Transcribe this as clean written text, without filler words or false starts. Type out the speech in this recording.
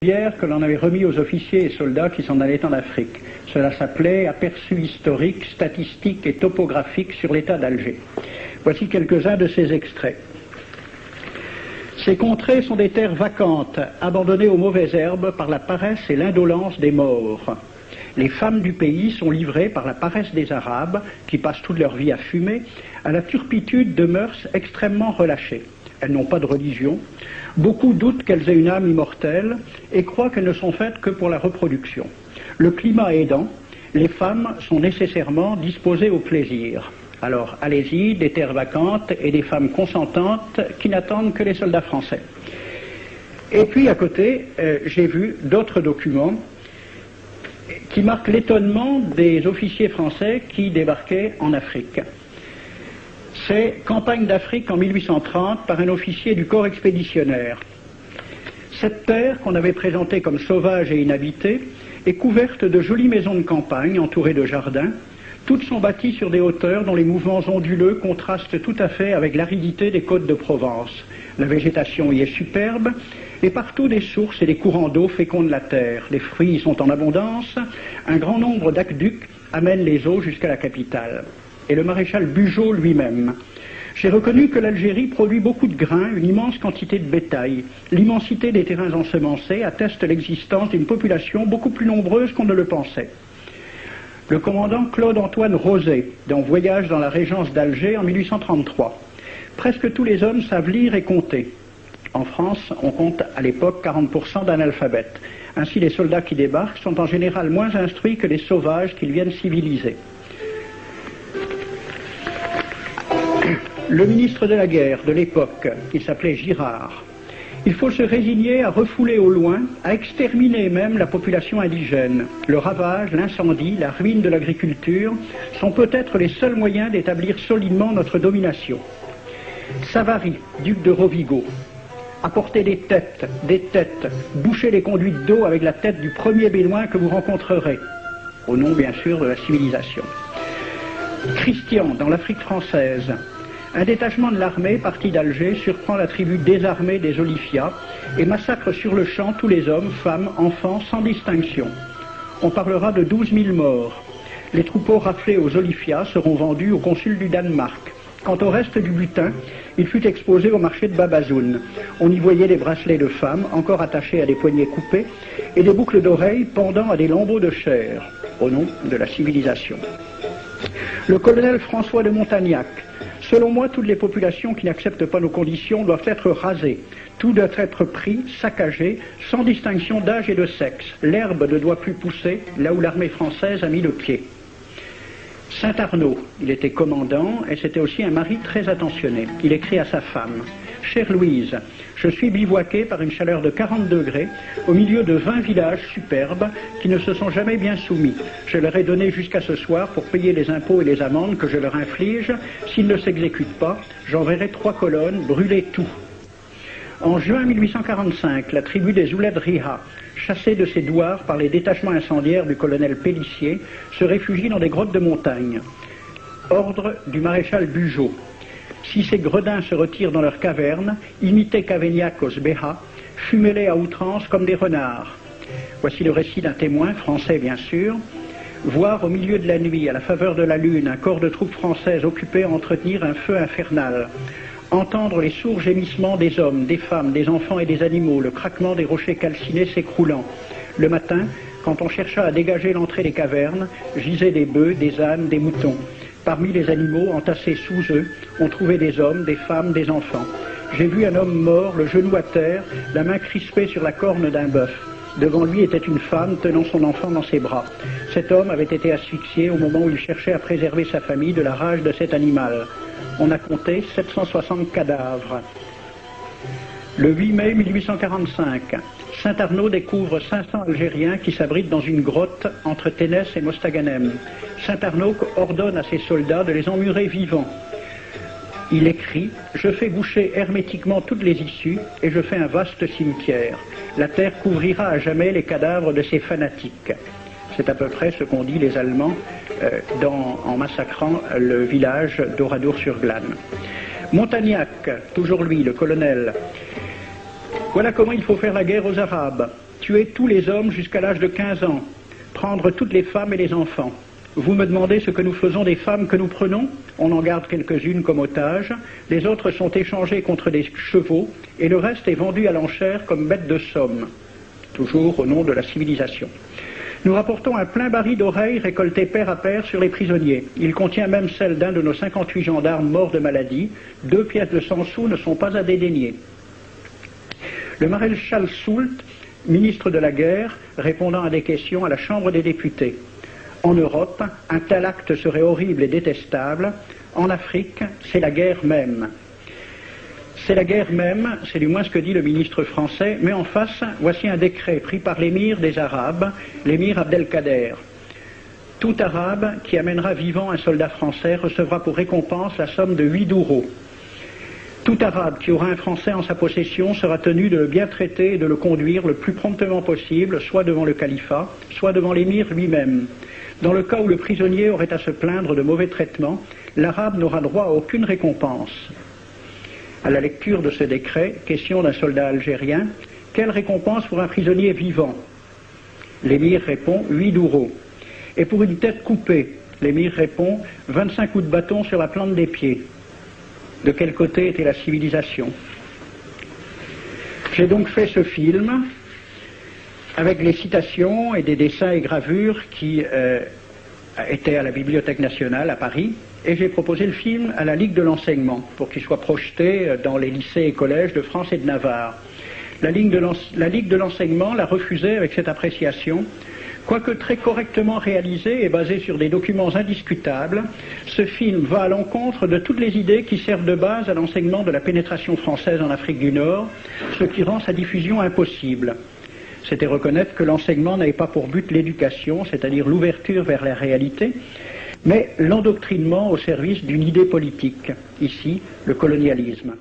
que l'on avait remis aux officiers et soldats qui s'en allaient en Afrique. Cela s'appelait « Aperçu historique, statistique et topographique sur l'état d'Alger ». Voici quelques-uns de ces extraits. Ces contrées sont des terres vacantes, abandonnées aux mauvaises herbes par la paresse et l'indolence des morts. Les femmes du pays sont livrées par la paresse des Arabes, qui passent toute leur vie à fumer, à la turpitude de mœurs extrêmement relâchées. Elles n'ont pas de religion. Beaucoup doutent qu'elles aient une âme immortelle et croient qu'elles ne sont faites que pour la reproduction. Le climat aidant, les femmes sont nécessairement disposées au plaisir. Alors, allez-y, des terres vacantes et des femmes consentantes qui n'attendent que les soldats français. Et puis, à côté, j'ai vu d'autres documents qui marquent l'étonnement des officiers français qui débarquaient en Afrique. C'est Campagne d'Afrique en 1830 par un officier du corps expéditionnaire. Cette terre, qu'on avait présentée comme sauvage et inhabitée, est couverte de jolies maisons de campagne entourées de jardins. Toutes sont bâties sur des hauteurs dont les mouvements onduleux contrastent tout à fait avec l'aridité des côtes de Provence. La végétation y est superbe, et partout des sources et des courants d'eau fécondent la terre. Les fruits y sont en abondance, un grand nombre d'aqueducs amènent les eaux jusqu'à la capitale. Et le maréchal Bugeaud lui-même. J'ai reconnu que l'Algérie produit beaucoup de grains, une immense quantité de bétail. L'immensité des terrains ensemencés atteste l'existence d'une population beaucoup plus nombreuse qu'on ne le pensait. Le commandant Claude-Antoine Rosé, dans Voyage dans la Régence d'Alger en 1833. Presque tous les hommes savent lire et compter. En France, on compte à l'époque 40% d'analphabètes. Ainsi, les soldats qui débarquent sont en général moins instruits que les sauvages qu'ils viennent civiliser. Le ministre de la guerre de l'époque, il s'appelait Girard. Il faut se résigner à refouler au loin, à exterminer même la population indigène. Le ravage, l'incendie, la ruine de l'agriculture sont peut-être les seuls moyens d'établir solidement notre domination. Savary, duc de Rovigo, apportez des têtes, bouchez les conduites d'eau avec la tête du premier bédouin que vous rencontrerez, au nom bien sûr de la civilisation. Christian, dans l'Afrique française, un détachement de l'armée parti d'Alger surprend la tribu désarmée des Olifia et massacre sur le champ tous les hommes, femmes, enfants, sans distinction. On parlera de 12 000 morts. Les troupeaux raflés aux Olifia seront vendus au consul du Danemark. Quant au reste du butin, il fut exposé au marché de Babazoun. On y voyait des bracelets de femmes encore attachés à des poignets coupés et des boucles d'oreilles pendant à des lambeaux de chair, au nom de la civilisation. Le colonel François de Montagnac. Selon moi, toutes les populations qui n'acceptent pas nos conditions doivent être rasées. Tout doit être pris, saccagé, sans distinction d'âge et de sexe. L'herbe ne doit plus pousser là où l'armée française a mis le pied. Saint-Arnaud, il était commandant et c'était aussi un mari très attentionné. Il écrit à sa femme « Chère Louise, je suis bivouaqué par une chaleur de 40 degrés au milieu de 20 villages superbes qui ne se sont jamais bien soumis. Je leur ai donné jusqu'à ce soir pour payer les impôts et les amendes que je leur inflige. S'ils ne s'exécutent pas, j'enverrai 3 colonnes brûler tout. » En juin 1845, la tribu des Ouled Riha, chassée de ses douars par les détachements incendiaires du colonel Pélissier, se réfugie dans des grottes de montagne. Ordre du maréchal Bugeaud. Si ces gredins se retirent dans leurs cavernes, imitez Cavaignac aux Béha, fumez-les à outrance comme des renards. Voici le récit d'un témoin, français bien sûr. Voir au milieu de la nuit, à la faveur de la lune, un corps de troupes françaises occupé à entretenir un feu infernal. Entendre les sourds gémissements des hommes, des femmes, des enfants et des animaux, le craquement des rochers calcinés s'écroulant. Le matin, quand on chercha à dégager l'entrée des cavernes, gisaient des bœufs, des ânes, des moutons. Parmi les animaux, entassés sous eux, on trouvait des hommes, des femmes, des enfants. J'ai vu un homme mort, le genou à terre, la main crispée sur la corne d'un bœuf. Devant lui était une femme tenant son enfant dans ses bras. Cet homme avait été asphyxié au moment où il cherchait à préserver sa famille de la rage de cet animal. On a compté 760 cadavres. Le 8 mai 1845, Saint-Arnaud découvre 500 Algériens qui s'abritent dans une grotte entre Ténès et Mostaganem. Saint-Arnaud ordonne à ses soldats de les emmurer vivants. Il écrit « Je fais boucher hermétiquement toutes les issues et je fais un vaste cimetière. La terre couvrira à jamais les cadavres de ces fanatiques. » C'est à peu près ce qu'ont dit les Allemands en massacrant le village d'Oradour-sur-Glane. Montagnac, toujours lui, le colonel. Voilà comment il faut faire la guerre aux Arabes. tuer tous les hommes jusqu'à l'âge de 15 ans, prendre toutes les femmes et les enfants. Vous me demandez ce que nous faisons des femmes que nous prenons? On en garde quelques-unes comme otages, les autres sont échangées contre des chevaux, et le reste est vendu à l'enchère comme bête de somme, toujours au nom de la civilisation. Nous rapportons un plein baril d'oreilles récoltées pair à pair sur les prisonniers. Il contient même celle d'un de nos 58 gendarmes morts de maladie. 2 pièces de 100 sous ne sont pas à dédaigner. Le maréchal Soult, ministre de la guerre, répondant à des questions à la Chambre des députés. En Europe, un tel acte serait horrible et détestable. En Afrique, c'est la guerre même. C'est la guerre même, c'est du moins ce que dit le ministre français, mais en face, voici un décret pris par l'émir des Arabes, l'émir Abdelkader. Tout Arabe qui amènera vivant un soldat français recevra pour récompense la somme de 8 douros. Tout Arabe qui aura un Français en sa possession sera tenu de le bien traiter et de le conduire le plus promptement possible, soit devant le califat, soit devant l'émir lui-même. Dans le cas où le prisonnier aurait à se plaindre de mauvais traitements, l'Arabe n'aura droit à aucune récompense. À la lecture de ce décret, question d'un soldat algérien, quelle récompense pour un prisonnier vivant? L'émir répond 8 douros. Et pour une tête coupée, l'émir répond 25 coups de bâton sur la plante des pieds. De quel côté était la civilisation? J'ai donc fait ce film avec les citations et des dessins et gravures qui étaient à la Bibliothèque nationale à Paris, et j'ai proposé le film à la Ligue de l'enseignement pour qu'il soit projeté dans les lycées et collèges de France et de Navarre. La Ligue de l'enseignement l'a refusé avec cette appréciation. Quoique très correctement réalisé et basé sur des documents indiscutables, ce film va à l'encontre de toutes les idées qui servent de base à l'enseignement de la pénétration française en Afrique du Nord, ce qui rend sa diffusion impossible. C'était reconnaître que l'enseignement n'avait pas pour but l'éducation, c'est-à-dire l'ouverture vers la réalité, mais l'endoctrinement au service d'une idée politique, ici le colonialisme.